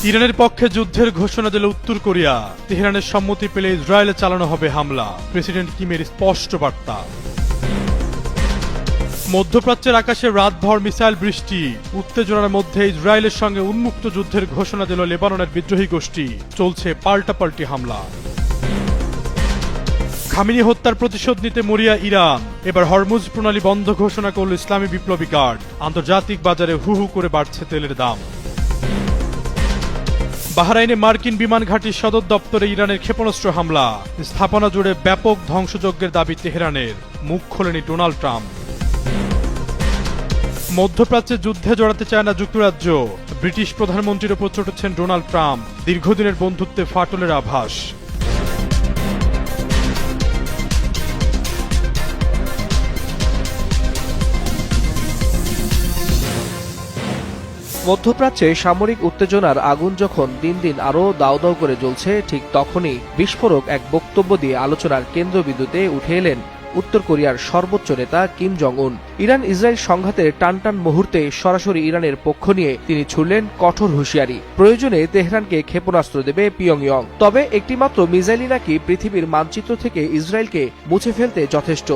ইরানের পক্ষে যুদ্ধের ঘোষণা দিল উত্তর কোরিয়া। তেহরানের সম্মতি পেলে ইসরায়েলে চালানো হবে হামলা, প্রেসিডেন্ট কিমের স্পষ্ট বার্তা। মধ্যপ্রাচ্যের আকাশে রাতভর মিসাইল বৃষ্টি, উত্তেজনার মধ্যে ইসরায়েলের সঙ্গে উন্মুক্ত যুদ্ধের ঘোষণা দিল লেবাননের বিদ্রোহী গোষ্ঠী, চলছে পাল্টাপাল্টি হামলা। খামেনি হত্যার প্রতিশোধ নিতে মরিয়া ইরান, এবার হরমুজ প্রণালী বন্ধ ঘোষণা করল ইসলামী বিপ্লবী গার্ড। আন্তর্জাতিক বাজারে হু হু করে বাড়ছে তেলের দাম। বাহরাইনে মার্কিন বিমান ঘাঁটির সদর দপ্তরে ইরানের ক্ষেপণাস্ত্র হামলা, স্থাপনা জুড়ে ব্যাপক ধ্বংসযজ্ঞের দাবি তেহরানের, মুখ খোলেনি ডোনাল্ড ট্রাম্প। মধ্যপ্রাচ্যে যুদ্ধে জড়াতে চায় না যুক্তরাজ্য, ব্রিটিশ প্রধানমন্ত্রীর ওপর চটেছেন ডোনাল্ড ট্রাম্প, দীর্ঘদিনের বন্ধুত্বে ফাটলের আভাস। মধ্যপ্রাচ্যে সামরিক উত্তেজনার আগুন যখন দিন দিন আরও দাউ দাউ করে জ্বলছে, ঠিক তখনই বিস্ফোরক এক বক্তব্য দিয়ে আলোচনার কেন্দ্রবিন্দুতে উঠে এলেন উত্তর কোরিয়ার সর্বোচ্চ নেতা কিম জং উন। ইরান ইসরায়েল সংঘাতের টানটান মুহূর্তে সরাসরি ইরানের পক্ষ নিয়ে তিনি ছুড়লেন কঠোর হুঁশিয়ারি। প্রয়োজনে তেহরানকে ক্ষেপণাস্ত্র দেবে পিয়ংইয়ং, তবে একটিমাত্র মিসাইলই নাকি পৃথিবীর মানচিত্র থেকে ইসরায়েলকে মুছে ফেলতে যথেষ্ট।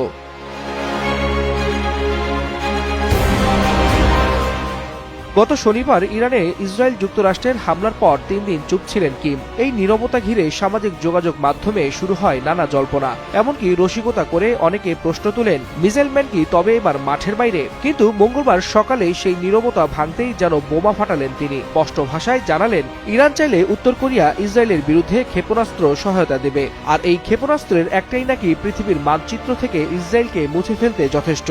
গত শনিবার ইরানে ইসরায়েল যুক্তরাষ্ট্রের হামলার পর 3 দিন চুপ ছিলেন কিম। এই নীরবতা ঘিরে সামাজিক যোগাযোগ মাধ্যমে শুরু হয় নানা জল্পনা, এমনকি রসিকতা করে অনেকে প্রশ্ন তুলেন, মিসাইলম্যান কি তবে এবার মাঠের বাইরে? কিন্তু মঙ্গলবার সকালে সেই নীরবতা ভাঙতেই যেন বোমা ফাটালেন তিনি। স্পষ্ট ভাষায় জানালেন, ইরান চাইলে উত্তর কোরিয়া ইসরায়েলের বিরুদ্ধে ক্ষেপণাস্ত্র সহায়তা দেবে, আর এই ক্ষেপণাস্ত্রের একটাই নাকি পৃথিবীর মানচিত্র থেকে ইসরায়েলকে মুছে ফেলতে যথেষ্ট।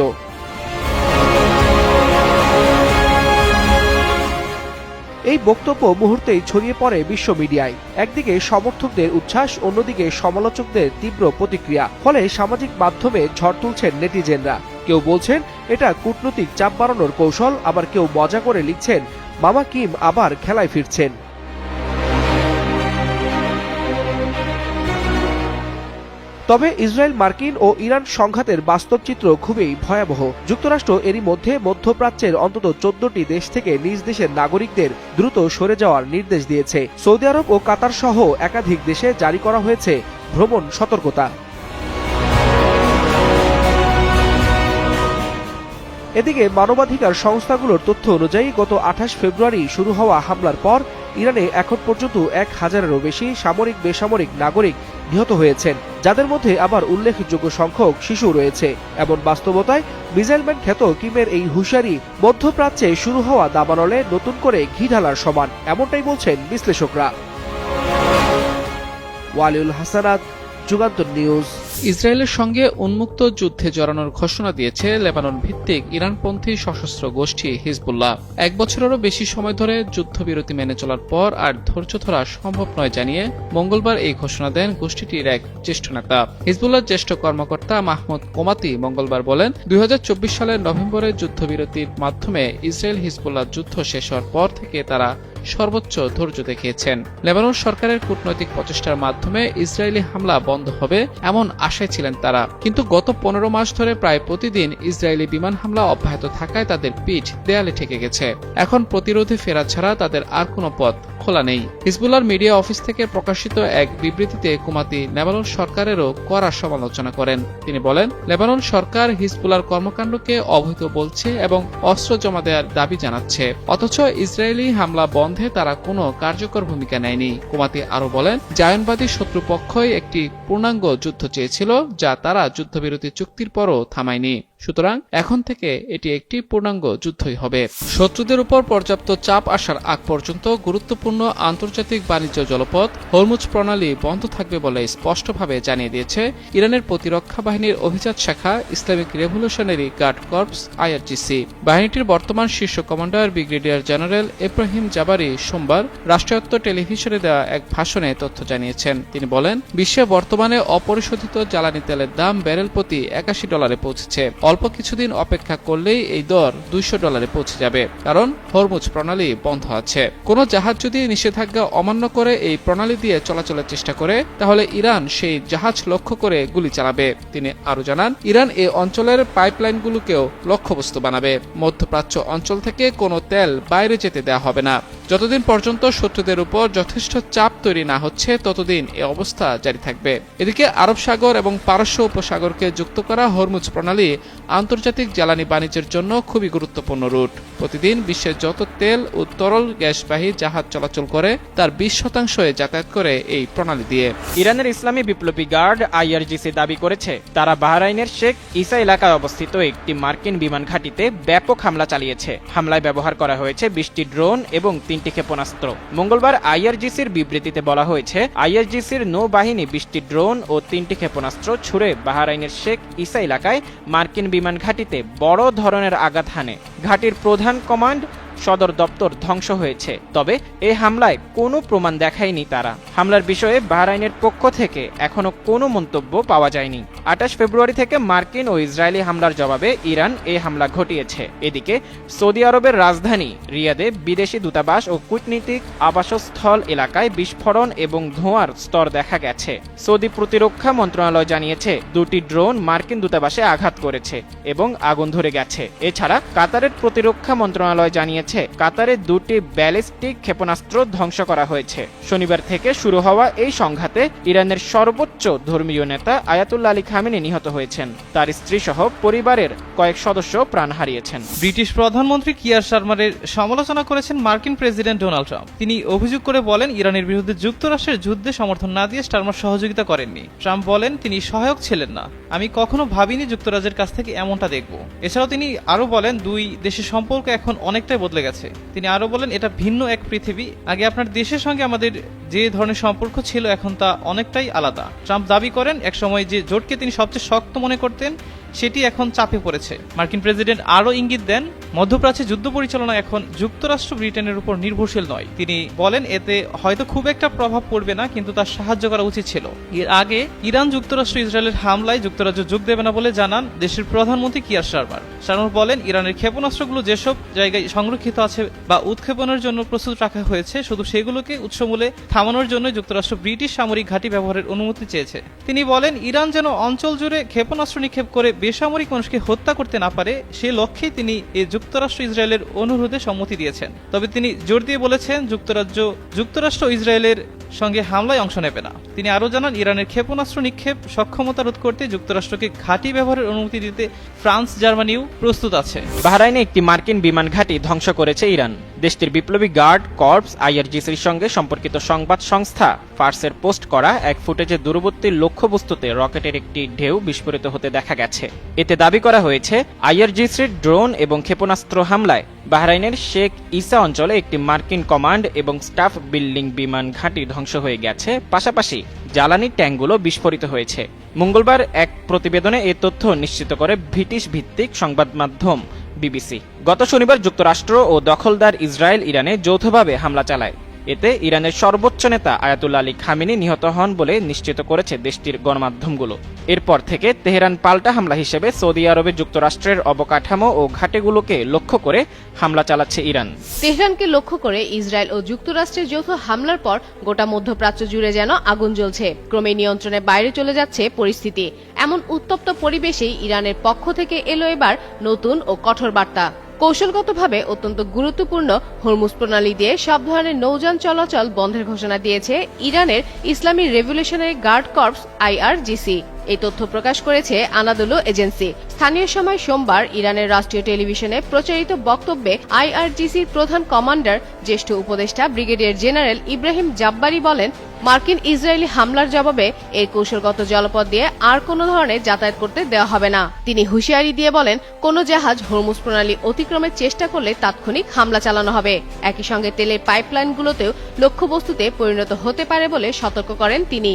এই বক্তব্য মুহূর্তেই ছড়িয়ে পড়ে বিশ্ব মিডিয়ায়। একদিকে সমর্থকদের উচ্ছ্বাস, অন্যদিকে সমালোচকদের তীব্র প্রতিক্রিয়া। ফলে সামাজিক মাধ্যমে ঝড় তুলছেন নেটিজেনরা। কেউ বলছেন এটা কূটনৈতিক চাপ বাড়ানোর কৌশল, আবার কেউ মজা করে লিখছেন মামা কিম আবার খেলায় ফিরছেন। তবে ইসরায়েল মার্কিন ও ইরান সংঘাতের বাস্তব চিত্র খুবই ভয়াবহ। যুক্তরাষ্ট্র এরই মধ্যে মধ্যপ্রাচ্যের অন্তত 14টি দেশ থেকে নিজ দেশের নাগরিকদের দ্রুত সরে যাওয়ার নির্দেশ দিয়েছে। সৌদি আরব ও কাতার সহ একাধিক দেশে জারি করা হয়েছে ভ্রমণ সতর্কতা। এদিকে মানবাধিকার সংস্থাগুলোর তথ্য অনুযায়ী গত 28 ফেব্রুয়ারি শুরু হওয়া হামলার পর ইরানে এখন পর্যন্ত 1000-এরও বেশি সামরিক বেসামরিক নাগরিক নিহত হয়েছেন, যাদের মধ্যে আবার উল্লেখযোগ্য সংখ্যক শিশু রয়েছে। এমন বাস্তবতায় মিসাইলম্যান খ্যাত কিমের এই হুঁশিয়ারি মধ্যপ্রাচ্যে শুরু হওয়া দাবানলে নতুন করে ঘি ঢালার সমান, এমনটাই বলছেন বিশ্লেষকরা। ওয়ালিউল হাসানাত, যুগান্তর নিউজ। ইসরায়েলের সঙ্গে উন্মুক্ত যুদ্ধে জড়ানোর ঘোষণা দিয়েছে লেবানন ভিত্তিক ইরানপন্থী সশস্ত্র গোষ্ঠী হিজবুল্লাহ। 1 বছরেরও বেশি সময় ধরে যুদ্ধবিরতি মেনে চলার পর আর ধৈর্য ধরা সম্ভব নয় জানিয়ে মঙ্গলবার এই ঘোষণা দেন গোষ্ঠীটির এক জ্যেষ্ঠ নেতা। হিজবুল্লাহর জ্যেষ্ঠ কর্মকর্তা মাহমুদ কোমাতি মঙ্গলবার বলেন, 2024 সালের নভেম্বরে যুদ্ধবিরতির মাধ্যমে ইসরায়েল হিজবুল্লাহ যুদ্ধ শেষ হওয়ার পর থেকে তারা সর্বোচ্চ ধৈর্য দেখিয়েছেন। লেবানন সরকারের কূটনৈতিক প্রচেষ্টার মাধ্যমে ইসরায়েলি হামলা বন্ধ হবে এমন আশায় ছিলেন তারা, কিন্তু গত 15 মাস ধরে প্রায় প্রতিদিন ইসরায়েলি বিমান হামলা অব্যাহত থাকায় তাদের পিঠ দেয়ালে ঠেকে গেছে। এখন প্রতিরোধে ফেরা ছাড়া তাদের আর কোনো পথ খোলা নেই। হিজবুল্লাহর মিডিয়া অফিস থেকে প্রকাশিত এক বিবৃতিতে কুমাতি লেবানন সরকারেরও কড়া সমালোচনা করেন। তিনি বলেন, লেবানন সরকার হিজবুল্লাহর কর্মকাণ্ডকে অবৈধ বলছে এবং অস্ত্র জমা দেওয়ার দাবি জানাচ্ছে, অথচ ইসরায়েলি হামলা বন্ধে তারা কোনো কার্যকর ভূমিকা নেয়নি। কুমাতি আরো বলেন, জায়নবাদী শত্রুপক্ষই একটি পূর্ণাঙ্গ যুদ্ধ চেয়েছিল, যা তারা যুদ্ধবিরতি চুক্তির পরও থামায়নি। সুতরাং এখন থেকে এটি একটি পূর্ণাঙ্গ যুদ্ধই হবে। শত্রুদের উপর পর্যাপ্ত চাপ আসার আগ পর্যন্ত গুরুত্বপূর্ণ আন্তর্জাতিক বাণিজ্য জলপথ হরমুজ প্রণালী বন্ধ থাকবে বলে স্পষ্টভাবে জানিয়ে দিয়েছে ইরানের প্রতিরক্ষা বাহিনীর অভিজাত শাখা Islamic Revolutionary Guard Corps IRGC। বাহিনীটির বর্তমান শীর্ষ commander brigadier general Ibrahim Jabari সোমবার রাষ্ট্রায়ত্ত টেলিভিশনে দেওয়া এক ভাষণে তথ্য জানিয়েছেন। তিনি বলেন, বিশ্বে বর্তমানে অপরিশোধিত জ্বালানি তেলের দাম ব্যারেল প্রতি $81 পৌঁছেছে। অল্প কিছুদিন অপেক্ষা করলেই এই দর $200 পৌঁছে যাবে, কারণ হরমুজ প্রণালী বন্ধ আছে। কোন জাহাজ যদি নিষেধাজ্ঞা অমান্য করে এই প্রণালী দিয়ে চলাচলের চেষ্টা করে, তাহলে ইরান সেই জাহাজ লক্ষ্য করে গুলি চালাবে। তিনি আরো জানান, ইরান এই অঞ্চলের পাইপলাইনগুলোকেও লক্ষ্যবস্তু বানাবে। মধ্যপ্রাচ্য অঞ্চল থেকে কোনো তেল বাইরে যেতে দেওয়া হবে না। যতদিন পর্যন্ত শত্রুদের উপর যথেষ্ট চাপ তৈরি না হচ্ছে ততদিন এ অবস্থা জারি থাকবে। এদিকে আরব সাগর এবং পারস্য উপসাগরকে যুক্ত করা হরমুজ প্রণালী আন্তর্জাতিক জ্বালানি বাণিজ্যের জন্য খুবই গুরুত্বপূর্ণ রুট। প্রতিদিন বিশ্বের যত তেল ও তরল গ্যাসবাহী জাহাজ চলাচল করে তার 20% যাতায়াত করে এই প্রণালী দিয়ে। ইরানের ইসলামী বিপ্লবী গার্ড আইআরজিসি দাবি করেছে তারা বাহরাইনের শেখ ইসা এলাকায় অবস্থিত একটি মার্কিন বিমান ঘাঁটিতে ব্যাপক হামলা চালিয়েছে। হামলায় ব্যবহার করা হয়েছে 20টি ড্রোন এবং 3টি ক্ষেপণাস্ত্র। মঙ্গলবার আইআরজিসির বিবৃতিতে বলা হয়েছে আইআরজিসির নৌবাহিনী 20টি ড্রোন ও 3টি ক্ষেপণাস্ত্র ছুড়ে বাহরাইনের শেখ ইসা এলাকায় মার্কিন বিমান ঘাঁটিতে বড় ধরনের আঘাত হানে। ঘাঁটির প্রধান কমান্ড সদর দপ্তর ধ্বংস হয়েছে, তবে এই হামলায় কোনো প্রমাণ দেখায়নি তারা। হামলার বিষয়ে বাহরাইনের পক্ষ থেকে এখনো কোনো মন্তব্য পাওয়া যায়নি। 28 ফেব্রুয়ারি থেকে মার্কিন ও ইসরায়েলি হামলার জবাবে ইরান এই হামলা ঘটিয়েছে। এদিকে সৌদি আরবের রাজধানী রিয়াদে বিদেশি দূতাবাস ও কূটনীতিক আবাসস্থল এলাকায় বিস্ফোরণ এবং ধোঁয়ার স্তর দেখা গেছে। সৌদি প্রতিরক্ষা মন্ত্রণালয় জানিয়েছে 2টি ড্রোন মার্কিন দূতাবাসে আঘাত করেছে এবং আগুন ধরে গেছে। এছাড়া কাতারের প্রতিরক্ষা মন্ত্রণালয় জানিয়েছে কাতারে 2টি ব্যালিস্টিক ক্ষেপণাস্ত্র ধ্বংস করা হয়েছে। শনিবার থেকে শুরু হওয়া এই সংঘাতে ইরানের সর্বোচ্চ ধর্মীয় নেতা আয়াতুল্লাহ আলী খামেনি নিহত হয়েছেন। তার স্ত্রী সহ পরিবারের কয়েক সদস্য প্রাণ হারিয়েছেন। ব্রিটিশ প্রধানমন্ত্রী কিয়ার স্টারমারের সমালোচনা করেছেন মার্কিন প্রেসিডেন্ট ডোনাল্ড ট্রাম্প। তিনি অভিযোগ করে বলেন ইরানের বিরুদ্ধে যুক্তরাষ্ট্রের যুদ্ধে সমর্থন না দিয়ে স্টারমার সহযোগিতা করেননি। ট্রাম্প বলেন তিনি সহায়ক ছিলেন না। আমি কখনো ভাবিনি যুক্তরাজ্যের কাছ থেকে এমনটা দেখব। এছাড়াও তিনি আরো বলেন দুই দেশের সম্পর্ক এখন অনেকটাই বদলে গেছে। তিনি আরো বলেন এটা ভিন্ন এক পৃথিবী। আগে আপনার দেশের সঙ্গে আমাদের যে ধরনের সম্পর্ক ছিল এখন তা অনেকটাই আলাদা। ট্রাম্প দাবি করেন একসময় যে জোটকে তিনি সবচেয়ে শক্ত মনে করতেন সেটি এখন চাপে পড়েছে। মার্কিন প্রেসিডেন্ট আরও ইঙ্গিত দেন মধ্যপ্রাচ্যে যুদ্ধ পরিচালনা এখন যুক্তরাষ্ট্র ব্রিটেনের উপর নির্ভরশীল নয়। তিনি বলেন এতে হয়তো খুব একটা প্রভাব পড়বে না, কিন্তু তার সাহায্য করা উচিত ছিল। এর আগে ইরান যুক্তরাষ্ট্র ইসরায়েলের হামলায় যুক্তরাজ্য যোগ দেবে না বলে জানান দেশের প্রধানমন্ত্রী কিয়ার স্টারমার। স্টারমার বলেন ইরানের ক্ষেপণাস্ত্রগুলো যেসব জায়গায় সংরক্ষিত আছে বা উৎক্ষেপণের জন্য প্রস্তুত রাখা হয়েছে শুধু সেগুলোকে উৎসমূলে থামানোর জন্য যুক্তরাষ্ট্র ব্রিটিশ সামরিক ঘাঁটি ব্যবহারের অনুমতি চেয়েছে। তিনি বলেন ইরান যেন অঞ্চল জুড়ে ক্ষেপণাস্ত্র নিক্ষেপ করে বেসামরিক মানুষকে হত্যা করতে না পারে সে লক্ষ্যে তিনি এই যুক্তরাষ্ট্র ইসরায়েলের অনুরোধে সম্মতি দিয়েছেন। তবে তিনি জোর দিয়ে বলেছেন যুক্তরাষ্ট্র ইসরায়েলের সঙ্গে হামলায় অংশ নেবে না। তিনি আরও জানান ইরানের ক্ষেপণাস্ত্র নিক্ষেপ সক্ষমতা রোধ করতে যুক্তরাষ্ট্রকে ঘাঁটি ব্যবহারের অনুমতি দিতে ফ্রান্স জার্মানিও প্রস্তুত আছে। বাহরাইনে একটি মার্কিন বিমান ঘাঁটি ধ্বংস করেছে ইরান। দেশটির বিপ্লবী গার্ড কর্পস আইআরজিসির সঙ্গে সম্পর্কিত সংবাদ সংস্থা ফার্সের পোস্ট করা এক ফুটেজে দূরবর্তী লক্ষ্যবস্তুতে রকেটের একটি ঢেউ বিস্ফোরিত হতে দেখা গেছে। এতে দাবি করা হয়েছে আইআরজিসির ড্রোন এবং ক্ষেপণাস্ত্র হামলায় বাহরাইনের শেখ ইসা অঞ্চলে একটি মার্কিন কমান্ড এবং স্টাফ বিল্ডিং বিমান ঘাঁটি ধ্বংস হয়ে গেছে, পাশাপাশি জ্বালানি ট্যাঙ্কগুলো বিস্ফোরিত হয়েছে। মঙ্গলবার এক প্রতিবেদনে এ তথ্য নিশ্চিত করে ব্রিটিশ ভিত্তিক সংবাদ মাধ্যম বিবিসি। গত শনিবার যুক্তরাষ্ট্র ও দখলদার ইসরায়েল ইরানে যৌথভাবে হামলা চালায়। এতে ইরানের সর্বোচ্চ নেতা আয়াতুল্লাহ আলী খামেনি নিহত হন বলে নিশ্চিত করেছে দেশটির গণমাধ্যমগুলো। এরপর থেকে তেহরান পাল্টা হামলা হিসেবে সৌদি আরবে যুক্তরাষ্ট্রের অবকাঠামো ও ঘাঁটিগুলোকে লক্ষ্য করে হামলা চালাচ্ছে ইরান। তেহরানকে লক্ষ্য করে ইসরায়েল ও যুক্তরাষ্ট্রের যৌথ হামলার পর গোটা মধ্যপ্রাচ্য জুড়ে যেন আগুন জ্বলছে। ক্রমে নিয়ন্ত্রণের বাইরে চলে যাচ্ছে পরিস্থিতি। এমন উত্তপ্ত পরিবেশেই ইরানের পক্ষ থেকে এলো এবার নতুন ও কঠোর বার্তা। কৌশলগতভাবে অত্যন্ত গুরুত্বপূর্ণ হরমুজ প্রণালী দিয়ে সব ধরনের নৌযান চলাচল বন্ধের ঘোষণা দিয়েছে ইরানের ইসলামী রেভলিউশনারি গার্ড কর্পস আইআরজিসি। এই তথ্য প্রকাশ করেছে আনাদোলু এজেন্সি। স্থানীয় সময় সোমবার ইরানের রাষ্ট্রীয় টেলিভিশনে প্রচারিত বক্তব্যে আইআরজিসির প্রধান কমান্ডার জ্যেষ্ঠ উপদেষ্টা ব্রিগেডিয়ার জেনারেল ইব্রাহিম জাব্বারি বলেন মার্কিন ইসরায়েলি হামলার জবাবে এই কৌশলগত জলপথ দিয়ে আর কোনো ধরনের যাতায়াত করতে দেওয়া হবে না। তিনি হুঁশিয়ারি দিয়ে বলেন কোনো জাহাজ হরমুজ প্রণালী অতিক্রমের চেষ্টা করলে তাৎক্ষণিক হামলা চালানো হবে। একই সঙ্গে তেলের পাইপলাইনগুলোতেও লক্ষ্যবস্তুতে পরিণত হতে পারে বলে সতর্ক করেন তিনি।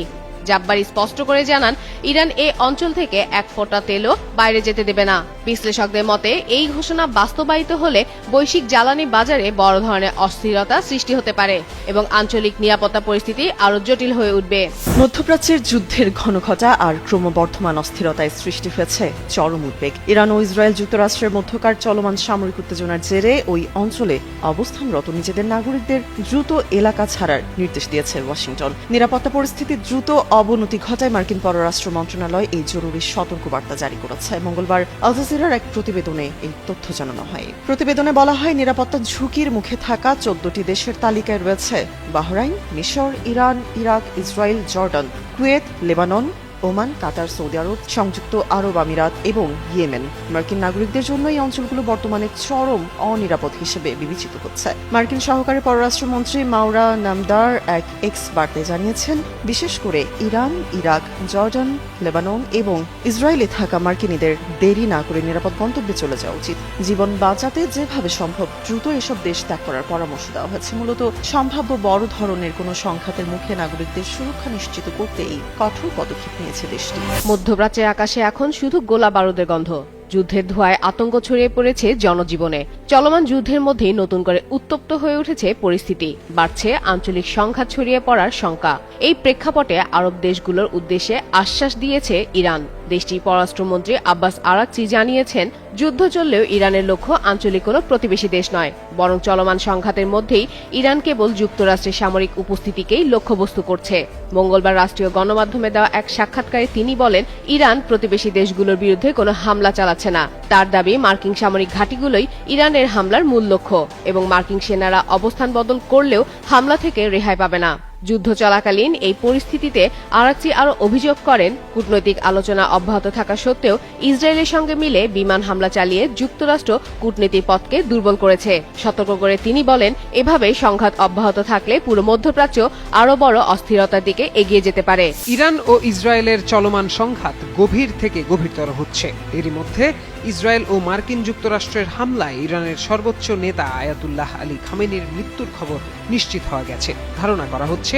জাব্বারি স্পষ্ট করে জানান ইরান এই অঞ্চল থেকে এক ফোঁটা তেলও বাইরে যেতে দেবে না। বিশ্লেষকদের মতে এই ঘোষণা বাস্তবায়িত হলে বৈশ্বিক জ্বালানি বাজারে বড় ধরনের অস্থিরতা সৃষ্টি হতে পারে এবং আঞ্চলিক নিরাপত্তা পরিস্থিতি আরো জটিল হয়ে উঠবে। মধ্যপ্রাচ্যের যুদ্ধের ঘনঘটা আর ক্রমবর্ধমান অস্থিরতায় সৃষ্টি হয়েছে চরম উদ্বেগ। ইরান ও ইসরায়েল যুক্তরাষ্ট্রের মধ্যকার চলমান সামরিক উত্তেজনার জেরে ওই অঞ্চলে অবস্থানরত নিজেদের নাগরিকদের দ্রুত এলাকা ছাড়ার নির্দেশ দিয়েছে ওয়াশিংটন। নিরাপত্তা পরিস্থিতি দ্রুত অবনতি ঘটায় মার্কিন পররাষ্ট্র মন্ত্রণালয় এই জরুরি সতর্কবার্তা জারি করেছে। মঙ্গলবার আল জাজিরার এক প্রতিবেদনে এই তথ্য জানানো হয়। প্রতিবেদনে বলা হয়, নিরাপত্তা ঝুঁকির মুখে থাকা 14টি দেশের তালিকায় রয়েছে বাহরাইন, মিশর, Iran, Iraq, Israel, Jordan, Kuwait, Lebanon, Oman, Qatar, Saudi Arab, সংযুক্ত আরব আমিরাত এবং ইয়েমেন। মার্কিন নাগরিকদের জন্য এই অঞ্চলগুলো বর্তমানে চরম অনিরাপদ হিসেবে বিবেচিত হচ্ছে। মার্কিন সহকারী পররাষ্ট্রমন্ত্রী মাউরা নামদার এক এক্স বার্তায় জানিয়েছেন, বিশেষ করে ইরান, ইরাক, জর্ডান, লেবানন এবং ইসরায়েলে থাকা মার্কিনীদের দেরি না করে নিরাপদ গন্তব্যে চলে যাওয়া উচিত। জীবন বাঁচাতে যেভাবে সম্ভব দ্রুত এসব দেশ ত্যাগ করার পরামর্শ দেওয়া হয়েছে। মূলত সম্ভাব্য বড় ধরনের কোনো সংঘাতের মুখে নাগরিকদের সুরক্ষা নিশ্চিত করতে এই কঠোর পদক্ষেপ নিয়েছে দেশটি। মধ্যপ্রাচ্যের আকাশে এখন শুধু গোলা বারুদের গন্ধ। যুদ্ধের ধোঁয়ায় আতঙ্ক ছড়িয়ে পড়েছে জনজীবনে। চলমান যুদ্ধের মধ্যেই নতুন করে উত্তপ্ত হয়ে উঠেছে পরিস্থিতি, বাড়ছে আঞ্চলিক সংঘাত ছড়িয়ে পড়ার শঙ্কা। এই প্রেক্ষাপটে আরব দেশগুলোর উদ্দেশ্যে আশ্বাস দিয়েছে ইরান। দেশটির পররাষ্ট্রমন্ত্রী আব্বাস আরাকচি জানিয়েছেন, যুদ্ধ চললেও ইরানের লক্ষ্য আঞ্চলিক কোনো প্রতিবেশী দেশ নয়, বরং চলমান সংঘাতের মধ্যেই ইরান কেবল যুক্তরাষ্ট্রের সামরিক উপস্থিতিকেই লক্ষ্যবস্তু করছে। মঙ্গলবার রাষ্ট্রীয় গণমাধ্যমে দেওয়া এক সাক্ষাৎকারে তিনি বলেন, ইরান প্রতিবেশী দেশগুলোর বিরুদ্ধে কোনো হামলা চালাচ্ছে না। তার দাবি, মার্কিন সামরিক ঘাঁটিগুলোই ইরানের হামলার মূল লক্ষ্য এবং মার্কিন সেনারা অবস্থান বদল করলেও হামলা থেকে রেহাই পাবে না। যুদ্ধ চলাকালীন এই পরিস্থিতিতে আরাকচি আরও অভিযোগ করেন, কূটনৈতিক আলোচনা অব্যাহত থাকা সত্ত্বেও ইসরায়েলের সঙ্গে মিলে বিমান হামলা চালিয়ে যুক্তরাষ্ট্র কূটনীতির পথকে দুর্বল করেছে। সতর্ক করে তিনি বলেন, এভাবেই সংঘাত অব্যাহত থাকলে পুরো মধ্যপ্রাচ্য আরও বড় অস্থিরতার দিকে এগিয়ে যেতে পারে। ইরান ও ইসরায়েলের চলমান সংঘাত গভীর থেকে গভীরতর হচ্ছে। এরই মধ্যে ইসরায়েল ও মার্কিন যুক্তরাষ্ট্রের হামলায় ইরানের সর্বোচ্চ নেতা আয়াতুল্লাহ আলী খামেনির মৃত্যুর খবর নিশ্চিত হওয়া গেছে। ধারণা করা হচ্ছে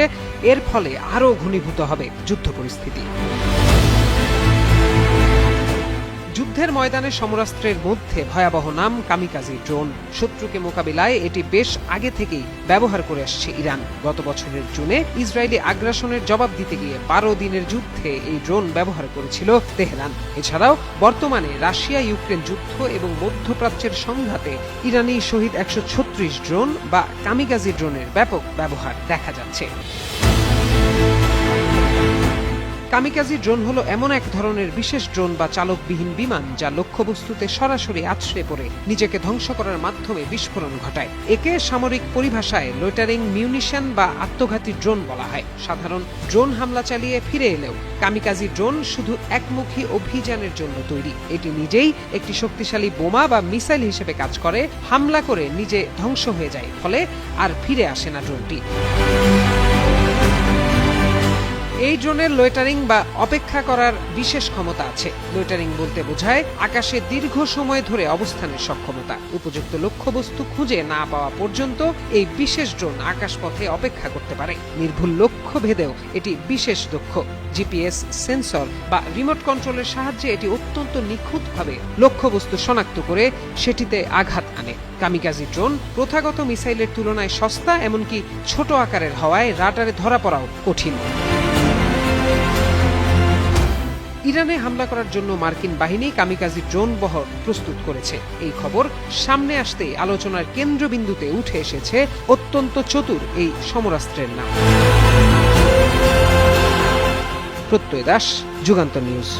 এর ফলে আরও ঘনীভূত হবে যুদ্ধ পরিস্থিতি। যুদ্ধের ময়দানে সমরাস্ত্রের মধ্যে ভয়াবহ নাম কামিকাজি ড্রোন। শত্রুকে মোকাবিলায় এটি বেশ আগে থেকেই ব্যবহার করে আসছে ইরান। গত বছরের জুনে ইসরায়েলি আগ্রাসনের জবাব দিতে গিয়ে 12 দিনের যুদ্ধে এই ড্রোন ব্যবহার করেছিল তেহরান। এছাড়াও বর্তমানে রাশিয়া ইউক্রেন যুদ্ধ এবং মধ্যপ্রাচ্যের সংঘাতে ইরানি শহীদ 136 ড্রোন বা কামিকাজি ড্রোনের ব্যাপক ব্যবহার দেখা যাচ্ছে। কামিকাজি ড্রোন হলো এমন এক ধরনের বিশেষ ড্রোন বা চালকবিহীন বিমান যা লক্ষ্যবস্তুতে সরাসরি আছড়ে পড়ে নিজেকে ধ্বংস করার মাধ্যমে বিস্ফোরণ ঘটায়। একে সামরিক পরিভাষায় লোইটারিং মিউনিশন বা আত্মঘাতী ড্রোন বলা হয়। সাধারণ ড্রোন হামলা চালিয়ে ফিরে এলেও কামিকাজি ড্রোন শুধু একমুখী অভিযানের জন্য তৈরি। এটি নিজেই একটি শক্তিশালী বোমা বা মিসাইল হিসেবে কাজ করে, হামলা করে নিজে ধ্বংস হয়ে যায়, ফলে আর ফিরে আসে না ড্রোনটি। এই ড্রোনের লোয়েটারিং বা অপেক্ষা করার বিশেষ ক্ষমতা আছে। লোয়েটারিং বলতে বোঝায় আকাশে দীর্ঘ সময় ধরে অবস্থানের সক্ষমতা। উপযুক্ত লক্ষ্যবস্তু খুঁজে না পাওয়া পর্যন্ত এই বিশেষ ড্রোন আকাশপথে অপেক্ষা করতে পারে। নির্ভুল লক্ষ্য ভেদেও এটি বিশেষ দক্ষ। জিপিএস সেন্সর বা রিমোট কন্ট্রোলের সাহায্যে এটি অত্যন্ত নিখুঁতভাবে লক্ষ্যবস্তু শনাক্ত করে সেটিতে আঘাত আনে। কামিকাজি ড্রোন প্রথাগত মিসাইলের তুলনায় সস্তা, এমনকি ছোট আকারের হওয়ায় রাডারে ধরা পড়াও কঠিন। ইরানে হামলা করার জন্য মার্কিন বাহিনী কামিকাজি ড্রোন বহর প্রস্তুত করেছে। এই খবর সামনে আসতেই আলোচনার কেন্দ্রবিন্দুতে উঠে এসেছে অত্যন্ত চতুর এই সমরাস্ত্রের নাম। প্রত্যয় দাস, যুগান্তর নিউজ।